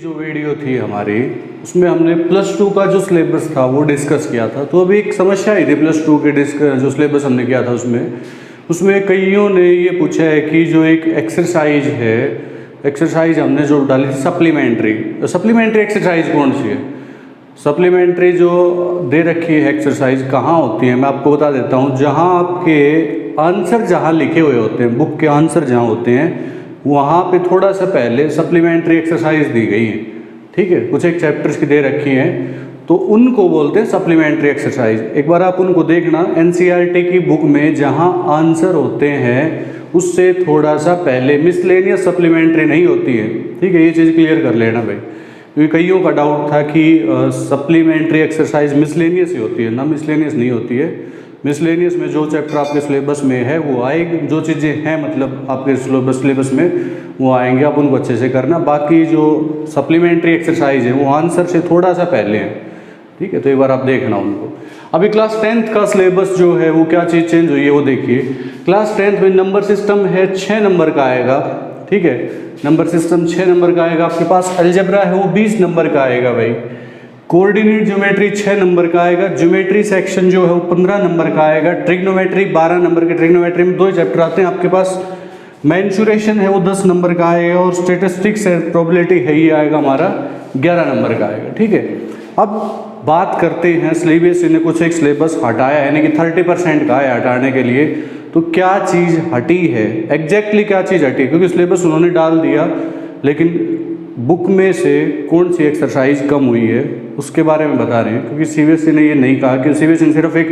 जो वीडियो थी हमारी उसमें हमने प्लस टू का जो सिलेबस था वो डिस्कस किया था। तो अभी एक समस्या आई थी प्लस टू के जो सिलेबस हमने किया था उसमें कईयों ने ये पूछा है कि जो एक एक्सरसाइज हमने जो डाली थी सप्लीमेंट्री एक्सरसाइज कौन सी है। सप्लीमेंट्री जो दे रखी है एक्सरसाइज कहाँ होती है मैं आपको बता देता हूँ। जहाँ आपके आंसर जहाँ लिखे हुए होते हैं, बुक के आंसर जहाँ होते हैं वहाँ पे थोड़ा सा पहले सप्लीमेंट्री एक्सरसाइज दी गई है। ठीक है, कुछ एक चैप्टर्स की दे रखी हैं तो उनको बोलते हैं सप्लीमेंट्री एक्सरसाइज। एक बार आप उनको देखना एनसीईआरटी की बुक में जहाँ आंसर होते हैं उससे थोड़ा सा पहले मिसलेनियस सप्लीमेंट्री नहीं होती है। ठीक है, ये चीज़ क्लियर कर लेना भाई, क्योंकि कईयों का डाउट था कि सप्लीमेंट्री एक्सरसाइज मिसलेनियस ही होती है। ना, मिसलेनियस नहीं होती है। मिसलेनियस में जो चैप्टर आपके सिलेबस में है वो आएगी, जो चीज़ें हैं मतलब आपके सिलेबस में वो आएंगे, आप उनको अच्छे से करना। बाकी जो सप्लीमेंट्री एक्सरसाइज है वो आंसर से थोड़ा सा पहले है। ठीक है, तो एक बार आप देखना उनको। अभी क्लास 10th का सिलेबस जो है वो क्या चीज़ चेंज हुई है वो देखिए। क्लास 10th में नंबर सिस्टम है 6 नंबर का आएगा। ठीक है, नंबर सिस्टम 6 नंबर का आएगा। आपके पास अलजेब्रा है वो 20 नंबर का आएगा भाई। कोऑर्डिनेट ज्योमेट्री 6 नंबर का आएगा। ज्योमेट्री सेक्शन जो है वो 15 नंबर का आएगा। ट्रिग्नोमेट्री 12 नंबर के, ट्रिग्नोमेट्री में 2 चैप्टर आते हैं आपके पास। मेंसुरेशन है वो 10 नंबर का आएगा और स्टेटिस्टिक्स है, प्रोबेबिलिटी है, ये आएगा हमारा 11 नंबर का आएगा। ठीक है, अब बात करते हैं सिलेबस ने कुछ एक सिलेबस हटाया है, यानी कि 30% का है हटाने के लिए। तो क्या चीज़ हटी है, एग्जैक्टली क्या चीज़ हटी, क्योंकि सिलेबस उन्होंने डाल दिया लेकिन बुक में से कौन सी एक्सरसाइज कम हुई है उसके बारे में बता रहे हैं। क्योंकि सीबीएसई ने ये नहीं कहा कि सीबीएसई ने सिर्फ एक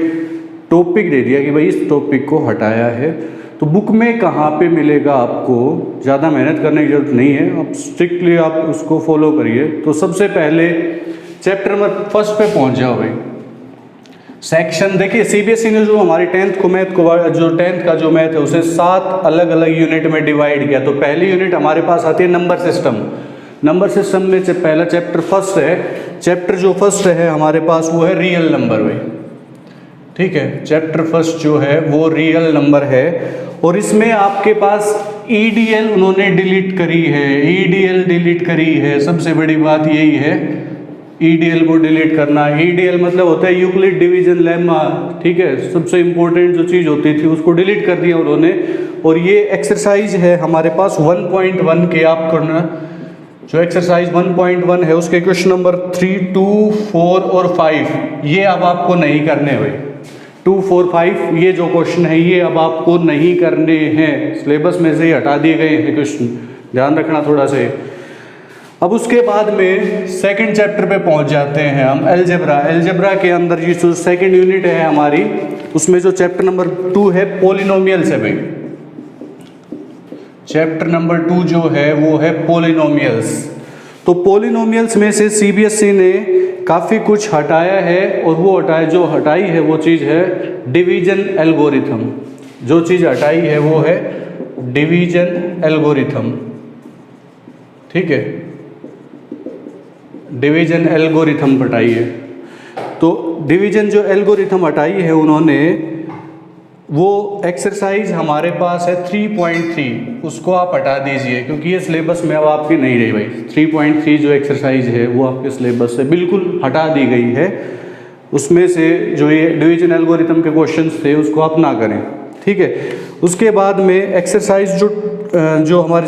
टॉपिक दे दिया कि भाई इस टॉपिक को हटाया है। तो बुक में कहाँ पे मिलेगा आपको, ज़्यादा मेहनत करने की जरूरत नहीं है, आप स्ट्रिक्टली आप उसको फॉलो करिए। तो सबसे पहले चैप्टर नंबर 1 पे पहुँच जाओ भाई। सेक्शन देखिए, सीबीएसई ने जो हमारी 10th का जो मैथ है उसे 7 अलग अलग यूनिट में डिवाइड किया। तो पहली यूनिट हमारे पास आती है नंबर सिस्टम। नंबर सिस्टम में पहला चैप्टर फर्स्ट है। चैप्टर जो फर्स्ट है हमारे पास वो है रियल नंबर भाई। ठीक है, चैप्टर फर्स्ट जो है वो रियल नंबर है और इसमें आपके पास ईडीएल उन्होंने डिलीट करी है। ईडीएल डिलीट करी है, सबसे बड़ी बात यही है, ईडीएल को डिलीट करना। ईडीएल मतलब होता है यूक्लिड डिवीजन लेमा। ठीक है, सबसे इंपॉर्टेंट जो चीज़ होती थी उसको डिलीट कर दिया उन्होंने। और ये एक्सरसाइज है हमारे पास 1.1 के, आप करना जो एक्सरसाइज 1.1 है उसके क्वेश्चन नंबर 3, 2, 4 और 5 ये अब आपको नहीं करने भाई। 2, 4, 5 ये जो क्वेश्चन है ये अब आपको नहीं करने हैं, सिलेबस में से ही हटा दिए गए हैं क्वेश्चन, ध्यान रखना थोड़ा से। अब उसके बाद में सेकंड चैप्टर पे पहुंच जाते हैं हम, अलजेब्रा के अंदर ये जो सेकंड यूनिट है हमारी उसमें जो चैप्टर नंबर 2 है पॉलिनोमियल्स है भाई। चैप्टर नंबर 2 जो है वो है पॉलिनोमियल्स। तो पॉलिनोमियल्स में से सीबीएसई ने काफ़ी कुछ हटाया है और वो हटाई है वो चीज़ है डिवीजन एल्गोरिथम। जो चीज़ हटाई है वो है डिवीजन एल्गोरिथम। ठीक है, डिवीजन एल्गोरिथम हटाई है। तो डिवीजन जो एल्गोरिथम हटाई है उन्होंने, वो एक्सरसाइज हमारे पास है 3.3, उसको आप हटा दीजिए क्योंकि ये सिलेबस में अब आपकी नहीं रही भाई। 3.3 जो एक्सरसाइज है वो आपके सिलेबस से बिल्कुल हटा दी गई है। उसमें से जो ये डिवीजन एल्गोरिथम के क्वेश्चंस थे उसको आप ना करें। ठीक है, उसके बाद में एक्सरसाइज जो हमारे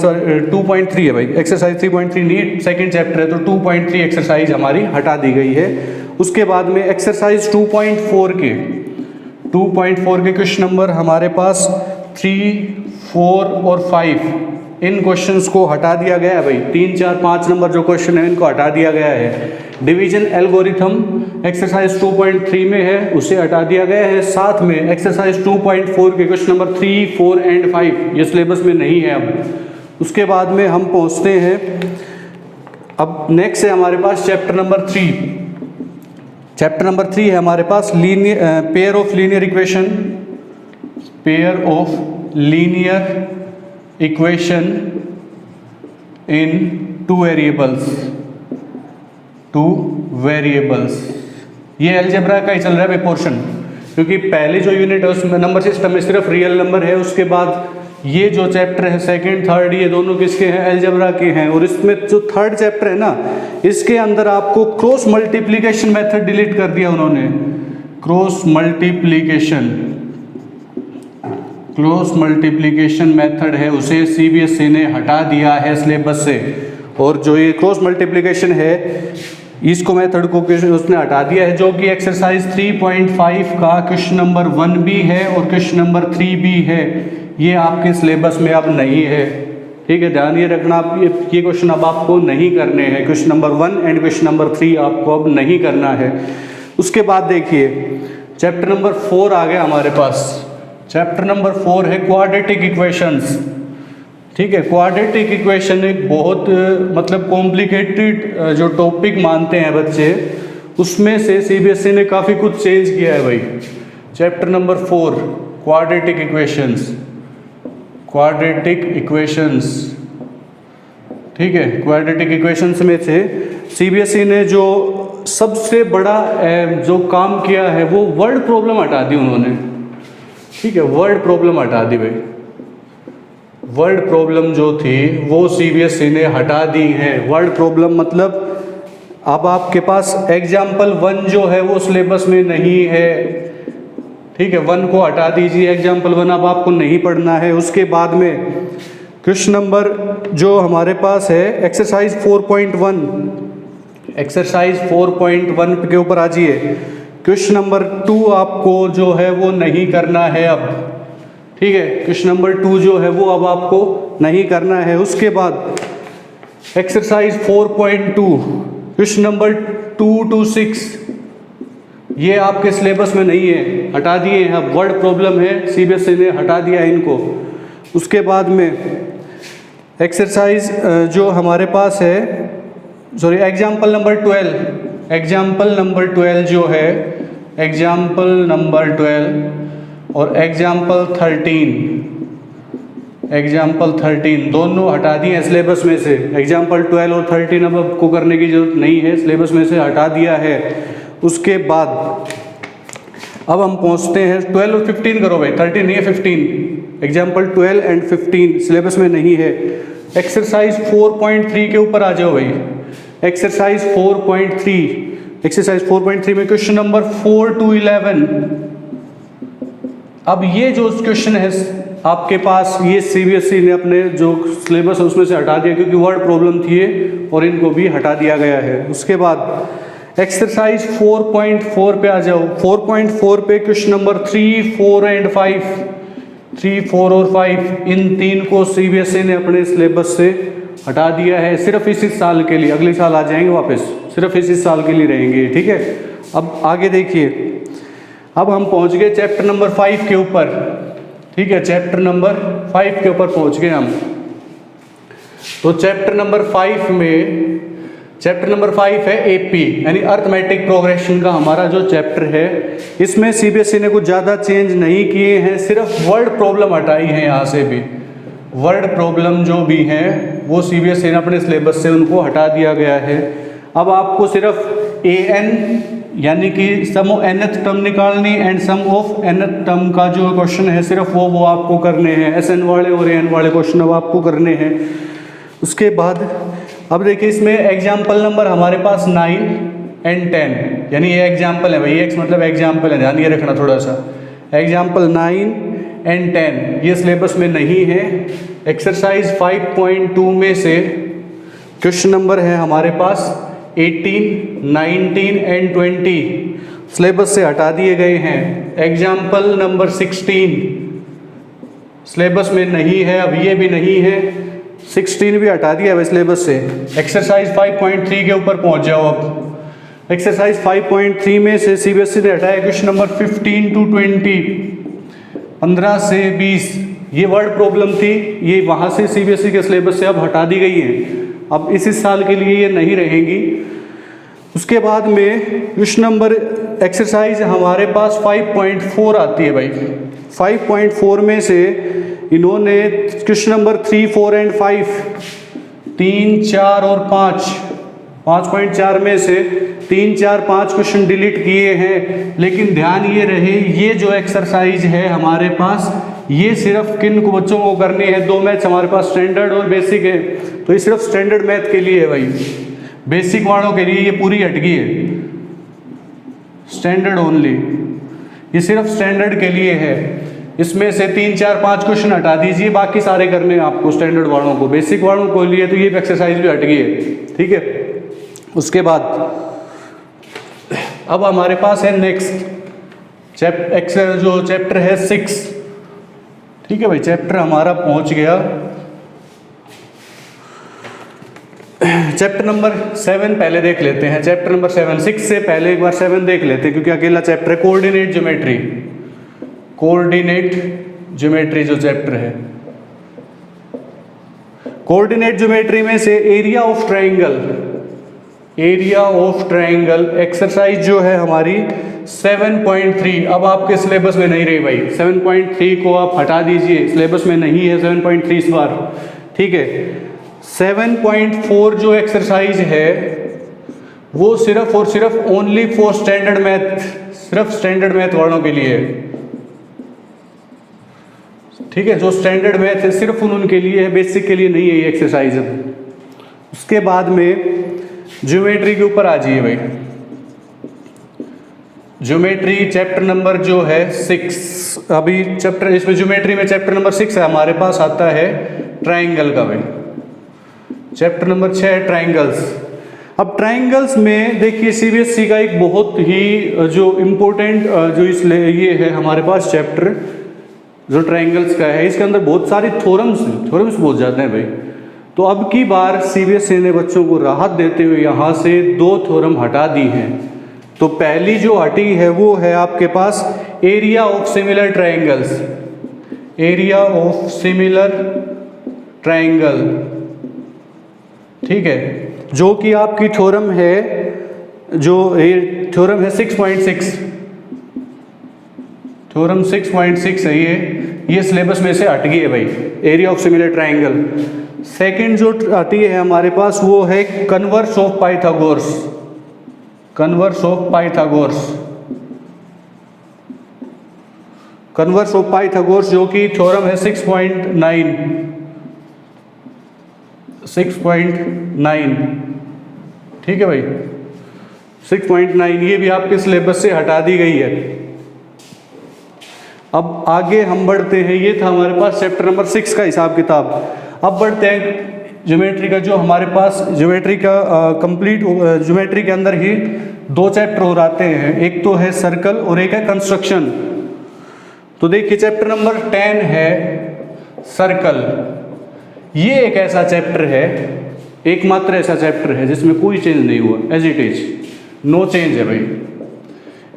2.3 है भाई, एक्सरसाइज 3.3 नहीं, सेकंड चैप्टर है तो 2.3 एक्सरसाइज हमारी हटा दी गई है। उसके बाद में एक्सरसाइज 2.4 के क्वेश्चन नंबर हमारे पास 3, 4 और 5 इन क्वेश्चंस को हटा दिया गया है भाई। 3, 4, 5 नंबर जो क्वेश्चन है इनको हटा दिया गया है। डिवीजन एल्गोरिथम एक्सरसाइज 2.3 में है, उसे हटा दिया गया है। साथ में एक्सरसाइज 2.4 के क्वेश्चन नंबर 3, 4 एंड 5 ये सिलेबस में नहीं है अब। उसके बाद में हम पहुंचते हैं, अब नेक्स्ट है हमारे पास चैप्टर नंबर 3। चैप्टर नंबर 3 है हमारे पास pair of linear equation in 2 variables. ये अलजेब्रा का ही चल रहा है पोर्शन, क्योंकि पहले जो यूनिट है उसमें नंबर सिस्टम में सिर्फ रियल नंबर है। उसके बाद ये जो चैप्टर है सेकंड थर्ड, ये दोनों किसके हैं? अलजेब्रा के हैं। और इसमें जो थर्ड चैप्टर है ना, इसके अंदर आपको क्रॉस मल्टीप्लिकेशन मेथड डिलीट कर दिया उन्होंने। क्रॉस मल्टीप्लिकेशन मेथड है उसे सीबीएसई ने हटा दिया है सिलेबस से। और जो ये क्रॉस मल्टीप्लिकेशन है इसको मेथड को उसने हटा दिया है, जो कि एक्सरसाइज 3.5 का क्वेश्चन नंबर 1 भी है और क्वेश्चन नंबर 3 भी है। ये आपके सिलेबस में अब नहीं है, ठीक है, ध्यान ये रखना। आप ये क्वेश्चन अब आपको नहीं करने हैं। Question number 1 and question number 3 आपको अब नहीं करना है। उसके बाद देखिए चैप्टर नंबर 4 आ गया हमारे पास। चैप्टर नंबर 4 है क्वाड्रेटिक इक्वेशंस, ठीक है। क्वाड्रेटिक इक्वेशन एक बहुत मतलब कॉम्प्लिकेटेड जो टॉपिक मानते हैं बच्चे, उसमें से सीबीएसई ने काफ़ी कुछ चेंज किया है भाई। चैप्टर नंबर 4 क्वाड्रेटिक इक्वेशंस, ठीक है। क्वाड्रेटिक इक्वेशंस में से सीबीएसई ने जो सबसे बड़ा जो काम किया है वो वर्ड प्रॉब्लम हटा दी उन्होंने, ठीक है। वर्ड प्रॉब्लम हटा दी भाई। वर्ड प्रॉब्लम जो थी वो सीबीएसई ने हटा दी है। वर्ड प्रॉब्लम मतलब अब आपके पास एग्जाम्पल 1 जो है वो सिलेबस में नहीं है, ठीक है। 1 को हटा दीजिए, एग्जाम्पल 1 अब आपको नहीं पढ़ना है। उसके बाद में क्वेश्चन नंबर जो हमारे पास है एक्सरसाइज 4.1 के ऊपर आ जाइए। क्वेश्चन नंबर 2 आपको जो है वो नहीं करना है अब, ठीक है। क्वेश्चन नंबर 2 जो है वो अब आपको नहीं करना है। उसके बाद एक्सरसाइज 4.2 क्वेश्चन नंबर 2 to 6 ये आपके सिलेबस में नहीं है, हटा दिए हैं। अब वर्ड प्रॉब्लम है, सीबीएसई ने हटा दिया है इनको। उसके बाद में एक्सरसाइज जो हमारे पास है एग्जाम्पल नंबर 12 जो है एग्जाम्पल नंबर 12 और एग्जाम्पल 13 दोनों हटा दिए हैं सिलेबस में से। एग्जाम्पल 12 और 13 अब आपको करने की जरूरत नहीं है, सिलेबस में से हटा दिया है। उसके बाद अब हम पहुंचते हैं 12 और 15 करो भाई, 13 नहीं है 15। एग्जाम्पल 12 एंड 15 सिलेबस में नहीं है। एक्सरसाइज 4.3 के ऊपर आ जाओ भाई। एक्सरसाइज 4.3 में क्वेश्चन नंबर 4 to 11। अब ये जो क्वेश्चन है आपके पास, ये सीबीएसई ने अपने जो सिलेबस है उसमें से हटा दिया क्योंकि वर्ड प्रॉब्लम थी और इनको भी हटा दिया गया है। उसके बाद एक्सरसाइज 4.4 पे आ जाओ। 4.4 पे क्वेश्चन नंबर 3, 4 एंड 5 और 5 इन 3 को सीबीएसई ने अपने सिलेबस से हटा दिया है सिर्फ इसी साल के लिए। अगले साल आ जाएंगे वापस, सिर्फ इसी साल के लिए रहेंगे, ठीक है। अब आगे देखिए, अब हम पहुंच गए चैप्टर नंबर 5 के ऊपर, ठीक है। चैप्टर नंबर 5 के ऊपर पहुंच गए हम। तो चैप्टर नंबर 5 है एपी यानी अर्थमेटिक प्रोग्रेशन का हमारा जो चैप्टर है। इसमें सीबीएसई ने कुछ ज़्यादा चेंज नहीं किए हैं, सिर्फ वर्ड प्रॉब्लम हटाई है। यहाँ से भी वर्ड प्रॉब्लम जो भी हैं वो सीबीएसई ने अपने सिलेबस से उनको हटा दिया गया है। अब आपको सिर्फ an यानी कि सम ऑफ nth टर्म निकालनी and sum of nth term का जो क्वेश्चन है सिर्फ वो आपको करने हैं। SN वाले और AN वाले क्वेश्चन अब आपको करने हैं। उसके बाद अब देखिए इसमें एग्जाम्पल नंबर हमारे पास 9 एंड 10 यानी ये एग्जाम्पल है भाई, एक्स मतलब एग्जाम्पल है, ध्यान ये रखना थोड़ा सा। एग्जाम्पल 9 एंड 10 ये सिलेबस में नहीं है। एक्सरसाइज 5.2 में से क्वेश्चन नंबर है हमारे पास 18, 19 एंड 20 सिलेबस से हटा दिए गए हैं। एग्जाम्पल नंबर 16 सिलेबस में नहीं है, अब ये भी नहीं है। 16 भी हटा दिया है सिलेबस से। एक्सरसाइज 5.3 के ऊपर पहुंच जाओ। अब एक्सरसाइज 5.3 में से सीबीएसई ने हटाया क्वेश्चन नंबर 15 to 20 15 से 20 ये वर्ड प्रॉब्लम थी, ये वहाँ से सीबीएसई के सिलेबस से अब हटा दी गई है। अब इस साल के लिए ये नहीं रहेंगी। उसके बाद में क्वेश्चन नंबर एक्सरसाइज हमारे पास 5.4 आती है भाई। 5.4 में से इन्होंने क्वेश्चन नंबर 3, 4 एंड 5 3, 4 और 5.4 में से 3, 4, 5 क्वेश्चन डिलीट किए हैं। लेकिन ध्यान ये रहे, ये जो एक्सरसाइज है हमारे पास ये सिर्फ किन को बच्चों को करनी है, 2 मैथ्स हमारे पास स्टैंडर्ड और बेसिक है, तो ये सिर्फ स्टैंडर्ड मैथ के लिए है भाई, बेसिक वालों के लिए ये पूरी हटगी है, स्टैंडर्ड ओनली, ये सिर्फ स्टैंडर्ड के लिए है। इसमें से 3 4 5 क्वेश्चन हटा दीजिए, बाकी सारे करने हैं आपको स्टैंडर्ड वालों को। बेसिक वालों को लिए तो ये एक्सरसाइज भी हट गई है, ठीक है। उसके बाद अब हमारे पास है नेक्स्ट जो चैप्टर है 6, ठीक है भाई, चैप्टर हमारा पहुंच गया चैप्टर नंबर 7 पहले देख लेते हैं, चैप्टर नंबर 7, 6 से पहले एक बार 7 देख लेते हैं क्योंकि अकेला चैप्टर है। कोऑर्डिनेट ज्योमेट्री, कोऑर्डिनेट ज्योमेट्री जो चैप्टर है, कोऑर्डिनेट ज्योमेट्री में से area of triangle, area of triangle exercise जो है हमारी 7.3, अब आपके सिलेबस में नहीं रही भाई, 7.3 को आप हटा दीजिए, सिलेबस में नहीं है 7.3 इस बार, ठीक है। 7.4 जो एक्सरसाइज है वो सिर्फ और सिर्फ ओनली फॉर स्टैंडर्ड मैथ, सिर्फ स्टैंडर्ड मैथ वालों के लिए है, ठीक है। जो स्टैंडर्ड मैथ है सिर्फ उनके लिए है, बेसिक के लिए नहीं है ये एक्सरसाइज। उसके बाद में ज्योमेट्री के ऊपर आ जाइए भाई, ज्योमेट्री चैप्टर नंबर जो है 6, अभी चैप्टर इसमें ज्योमेट्री में चैप्टर नंबर 6 है हमारे पास, आता है ट्रायंगल का भाई, चैप्टर नंबर 6 है ट्रायंगल्स। अब ट्रायंगल्स में देखिए सीबीएसई का एक बहुत ही जो इम्पोर्टेंट जो इसलिए ये है हमारे पास चैप्टर जो ट्रायंगल्स का है, इसके अंदर बहुत सारे थ्योरम्स बहुत ज़्यादा हैं भाई। तो अब की बार सीबीएसई ने बच्चों को राहत देते हुए यहाँ से 2 थ्योरम हटा दी हैं। तो पहली जो हटी है वो है आपके पास area of similar triangles, area of similar triangle, ठीक है, जो कि आपकी थ्योरम है, जो थ्योरम है 6.6, थ्योरम 6.6 है ये सिलेबस में से हट गई है भाई, area of similar triangle. Second जो आती है हमारे पास वो है converse of Pythagoras, converse of Pythagoras, converse of Pythagoras जो कि थ्योरम है 6.9, ठीक है भाई, 6.9 ये भी आपके सिलेबस से हटा दी गई है। अब आगे हम बढ़ते हैं, ये था हमारे पास चैप्टर नंबर 6 का हिसाब किताब। अब बढ़ते हैं ज्योमेट्री का, जो हमारे पास ज्योमेट्री का कंप्लीट ज्योमेट्री के अंदर ही 2 चैप्टर और आते हैं, एक तो है सर्कल और एक है कंस्ट्रक्शन। तो देखिए चैप्टर नंबर 10 है सर्कल, ये एक ऐसा चैप्टर है, एकमात्र ऐसा चैप्टर है जिसमें कोई चेंज नहीं हुआ, as it is, no change है भाई,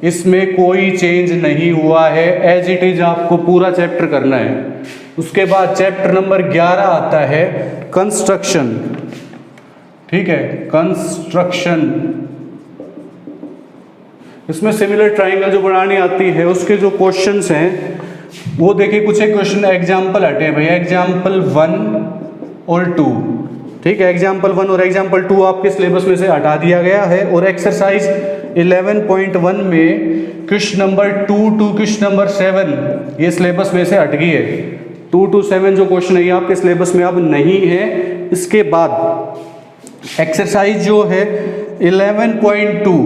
इसमें कोई चेंज नहीं हुआ है, एज इट इज आपको पूरा चैप्टर करना है। उसके बाद चैप्टर नंबर 11 आता है कंस्ट्रक्शन, ठीक है, कंस्ट्रक्शन। इसमें सिमिलर ट्रायंगल जो बनानी आती है उसके जो क्वेश्चंस हैं वो देखिए, कुछ एक क्वेश्चन एग्जाम्पल हटे हैं भाई, एग्जाम्पल 1 और 2, ठीक है, एग्जाम्पल 1 और एग्जाम्पल 2 आपके सिलेबस में से हटा दिया गया है। और एक्सरसाइज 11.1 में question number 2 to question number 7 ये सिलेबस में से हट गई है, 2 to 7 जो क्वेश्चन है आपके सिलेबस में अब नहीं है। इसके बाद एक्सरसाइज जो है 11.2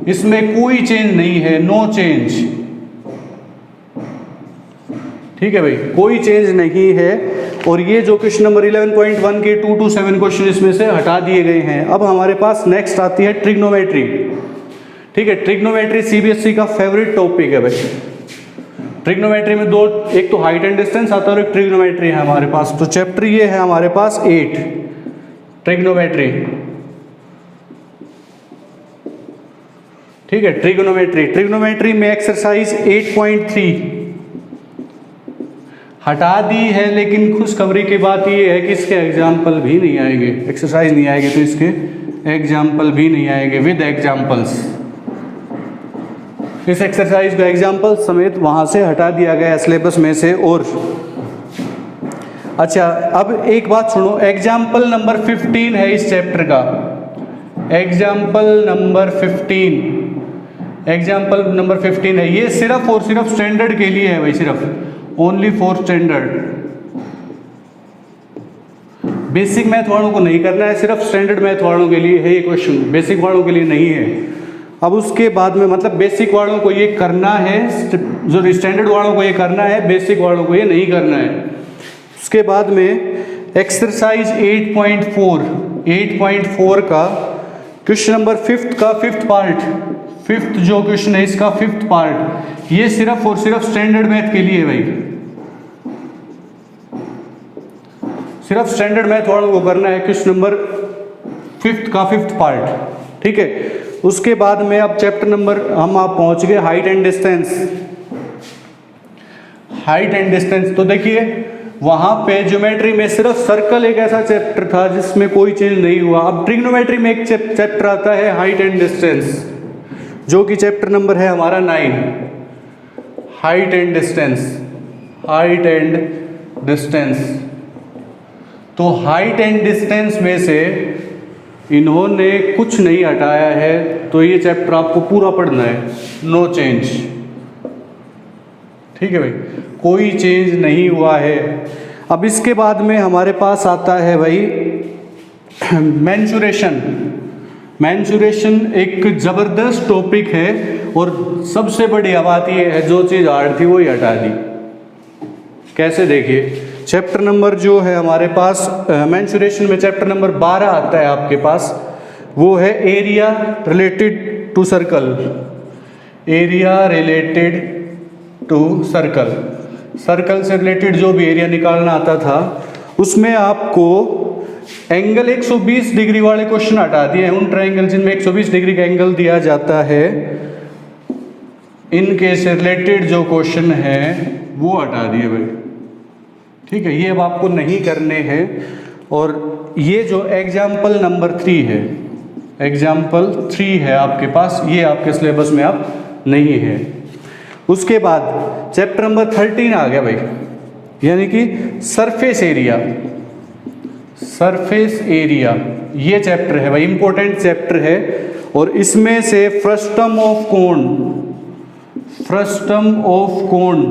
इसमें कोई चेंज नहीं है, नो चेंज, ठीक है भाई, कोई चेंज नहीं है। और ये जो क्वेश्चन नंबर 11.1 के 2 to 7 क्वेश्चन इसमें से हटा दिए गए हैं। अब हमारे पास नेक्स्ट आती है ट्रिग्नोमेट्री, ठीक है, ट्रिग्नोमेट्री सीबीएसई का फेवरेट टॉपिक है भाई। ट्रिग्नोमेट्री में 2, एक तो हाइट एंड डिस्टेंस आता है और एक ट्रिग्नोमेट्री है हमारे पास। तो चैप्टर ये है हमारे पास 8 ट्रिग्नोमेट्री, ठीक है, ट्रिग्नोमेट्री। ट्रिग्नोमेट्री में एक्सरसाइज 8.3 हटा दी है, लेकिन खुशखबरी की बात ये है कि इसके एग्जाम्पल भी नहीं आएंगे, एक्सरसाइज नहीं आएगी तो इसके एग्जाम्पल भी नहीं आएंगे विद एग्जाम्पल्स। इस एक्सरसाइज को एग्जाम्पल समेत वहाँ से हटा दिया गया सिलेबस में से। और अच्छा, अब एक बात सुनो, एग्जाम्पल नंबर 15 है इस चैप्टर का, एग्जाम्पल नंबर 15, एग्जाम्पल नंबर 15 है, ये सिर्फ और सिर्फ स्टैंडर्ड के लिए है भाई, सिर्फ only for standard. Basic math वालों को नहीं करना है, सिर्फ स्टैंडर्ड मैथ वालों के लिए है ये क्वेश्चन, बेसिक वालों के लिए नहीं है। अब उसके बाद में मतलब बेसिक वालों को ये करना है, जो स्टैंडर्ड वालों को ये करना है, बेसिक वालों को ये नहीं करना है। उसके बाद में एक्सरसाइज 8.4 का क्वेश्चन नंबर 5 का 5th पार्ट, 5th जो क्वेश्चन है इसका 5th पार्ट, ये सिर्फ और सिर्फ स्टैंडर्ड मैथ के लिए है भाई, सिर्फ स्टैंडर्ड मैथ वालों को करना है क्वेश्चन नंबर 5th का 5th पार्ट, ठीक है। उसके बाद में अब चैप्टर नंबर हम आप पहुंच गए height and distance. Height and distance तो देखिए वहां पे ज्योमेट्री में सिर्फ सर्कल एक ऐसा चैप्टर था जिसमें कोई चेंज नहीं हुआ। अब ट्रिग्नोमेट्री में एक चैप्टर आता है हाइट एंड डिस्टेंस, जो कि चैप्टर नंबर है हमारा 9, height and distance. Height and distance, तो हाइट एंड डिस्टेंस में से इन्होंने कुछ नहीं हटाया है, तो ये चैप्टर आपको पूरा पढ़ना है, नो चेंज, ठीक है भाई, कोई चेंज नहीं हुआ है। अब इसके बाद में हमारे पास आता है भाई मेंसुरेशन। मेंसुरेशन एक ज़बरदस्त टॉपिक है और सबसे बड़ी बात ये है जो चीज़ हार्ड थी वो ही हटा दी। कैसे देखिए, चैप्टर नंबर जो है हमारे पास मेंसुरेशन में चैप्टर नंबर 12 आता है आपके पास, वो है area related to circle. Area related to circle, circle से रिलेटेड जो भी एरिया निकालना आता था उसमें आपको एंगल 120 डिग्री वाले क्वेश्चन हटा दिए हैं। उन ट्रायंगल जिनमें 120 डिग्री का एंगल दिया जाता है, इनके से रिलेटेड जो क्वेश्चन है वो हटा दिए भाई, ठीक है। ये अब आपको नहीं करने हैं। और ये जो एग्जाम्पल नंबर 3 है, एग्जाम्पल 3 है आपके पास, ये आपके सिलेबस में अब नहीं है। उसके बाद चैप्टर नंबर 13 आ गया भाई, यानी कि सरफेस एरिया। सरफेस एरिया ये चैप्टर है भाई, इंपॉर्टेंट चैप्टर है। और इसमें से फ्रस्टम ऑफ कोण, फ्रस्टम ऑफ कोण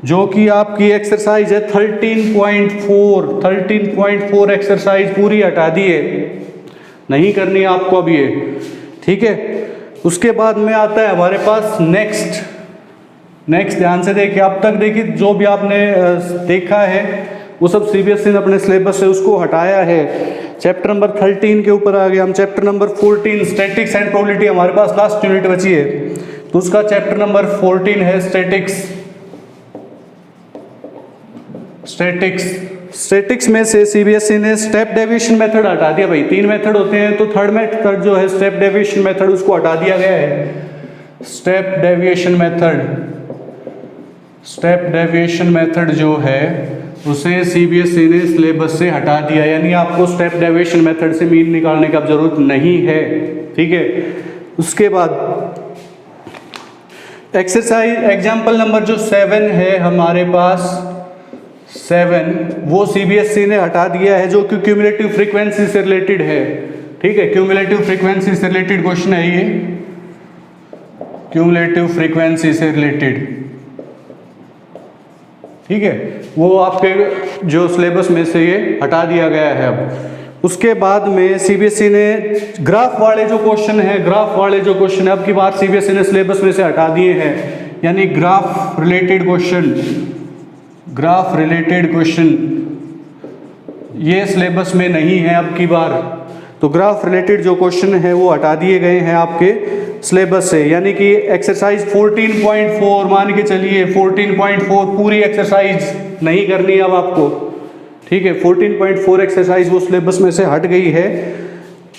जो कि आपकी एक्सरसाइज है 13.4 एक्सरसाइज पूरी हटा दी है, नहीं करनी है आपको अब ये, ठीक है। उसके बाद में आता है हमारे पास नेक्स्ट। ध्यान से देखिए, अब तक देखिए जो भी आपने देखा है वो सब सीबीएसई ने अपने सिलेबस से उसको हटाया है। चैप्टर नंबर 13 के ऊपर आ गया हम। Chapter number 14 statics and probability, हमारे पास लास्ट यूनिट बची है, तो उसका चैप्टर नंबर 14 है स्टैटिक्स। स्टैटिक्स में से सीबीएसई ने स्टेप डेविएशन मेथड हटा दिया भाई। 3 मेथड होते हैं, तो थर्ड मेथड जो है स्टेप डेविएशन मेथड, उसको हटा दिया गया है। स्टेप डेविएशन मेथड जो है उसे सीबीएसई ने सिलेबस से हटा दिया, यानी आपको स्टेप डेविएशन मेथड से मीन निकालने की जरूरत नहीं है, ठीक है। उसके बाद एक्सरसाइज एग्जाम्पल नंबर जो 7 है हमारे पास, 7 वो सीबीएसई ने हटा दिया है, जो कि क्यूमुलेटिव फ्रीक्वेंसी से रिलेटेड है, ठीक है। क्यूमुलेटिव फ्रीक्वेंसी से रिलेटेड क्वेश्चन है ये, क्यूमुलेटिव फ्रीक्वेंसी से रिलेटेड, ठीक है। वो आपके जो सिलेबस में से ये हटा दिया गया है अब। उसके बाद में सीबीएसई ने ग्राफ वाले जो क्वेश्चन है, अब की बार सीबीएसई ने सिलेबस में से हटा दिए हैं, यानी ग्राफ रिलेटेड क्वेश्चन ये सिलेबस में नहीं है अब की बार। तो ग्राफ रिलेटेड जो क्वेश्चन है वो हटा दिए गए हैं आपके सिलेबस से, यानी कि एक्सरसाइज 14.4 मान के चलिए, 14.4 पूरी एक्सरसाइज नहीं करनी है अब आपको, ठीक है। 14.4 एक्सरसाइज वो सिलेबस में से हट गई है।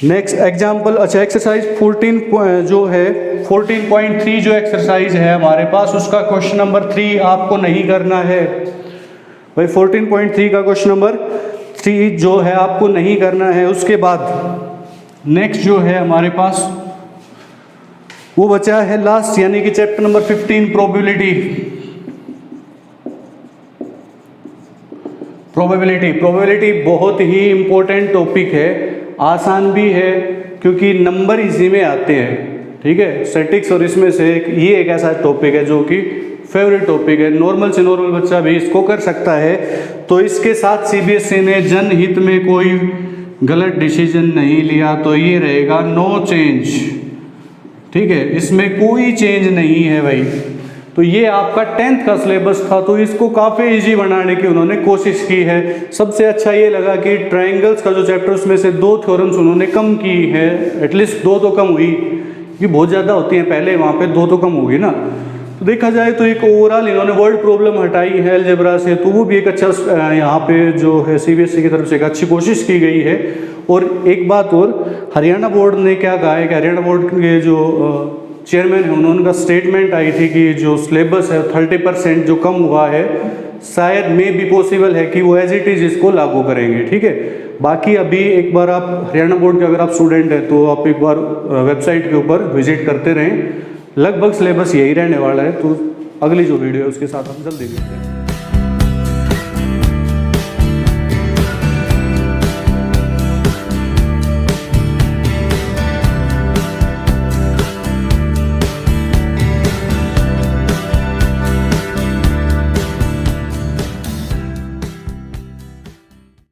नेक्स्ट एग्जाम्पल, अच्छा एक्सरसाइज 14 जो है 14.3 जो एक्सरसाइज है हमारे पास, उसका क्वेश्चन नंबर 3 आपको नहीं करना है भाई। 14.3 का क्वेश्चन नंबर 3 जो है आपको नहीं करना है। उसके बाद नेक्स्ट जो है हमारे पास वो बचा है लास्ट, यानी कि चैप्टर नंबर 15 प्रोबेबिलिटी बहुत ही इंपॉर्टेंट टॉपिक है, आसान भी है क्योंकि नंबर इसी में आते हैं, ठीक है। स्टैटिक्स और इसमें से ये एक ऐसा टॉपिक है जो कि फेवरेट टॉपिक है, नॉर्मल से नॉर्मल बच्चा भी इसको कर सकता है। तो इसके साथ सीबीएसई ने जनहित में कोई गलत डिसीजन नहीं लिया, तो ये रहेगा नो चेंज, ठीक है, इसमें कोई चेंज नहीं है भाई। तो ये आपका 10th का सिलेबस था, तो इसको काफ़ी इजी बनाने की उन्होंने कोशिश की है। सबसे अच्छा ये लगा कि ट्रायंगल्स का जो चैप्टर उसमें से 2 थ्योरम्स उन्होंने कम की है, एटलीस्ट 2 तो कम हुई, क्योंकि बहुत ज़्यादा होती हैं पहले, वहाँ पे 2 तो कम होगी ना। तो देखा जाए तो एक ओवरऑल इन्होंने वर्ड प्रॉब्लम हटाई है अलजेब्रा से, तो वो भी एक अच्छा यहाँ पे जो है सीबीएसई की तरफ से एक अच्छी कोशिश की गई है। और एक बात और, हरियाणा बोर्ड ने क्या कहा है कि हरियाणा बोर्ड के जो चेयरमैन है उन्होंने का स्टेटमेंट आई थी कि जो सिलेबस है 30% जो कम हुआ है, शायद मे भी पॉसिबल है कि वो एज इट इज़ इसको लागू करेंगे, ठीक है। बाकी अभी एक बार आप हरियाणा बोर्ड के अगर आप स्टूडेंट हैं तो आप एक बार वेबसाइट के ऊपर विजिट करते रहें, लगभग सिलेबस यही रहने वाला है। तो अगली जो वीडियो है उसके साथ हम जल्दी मिलते हैं।